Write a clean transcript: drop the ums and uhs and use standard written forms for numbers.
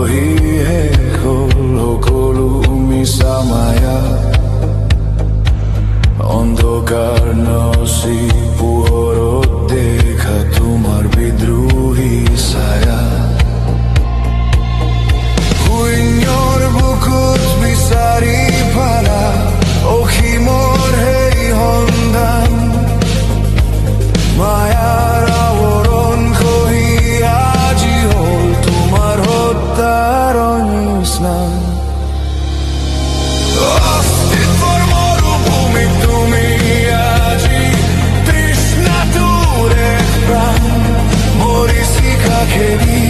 হি শেষ হ'ল সকলো মিছা মায়া অন্ধকাৰ নচি পোহৰত দেখা তোমাৰ বিদ্ৰোহী ছায়া শূন্যৰ বুকুত বিচাৰি পালা অসীমৰ সেই সন্ধান মায়াৰ আৱৰণ খহি আজি হ'ল তোমাৰ হত্যাৰ স্নান অস্তিত্বৰ মৰুভূমিত তুমি আজি তৃষ্ণাটোৰ এক প্ৰাণ মৰিচিকা খেদি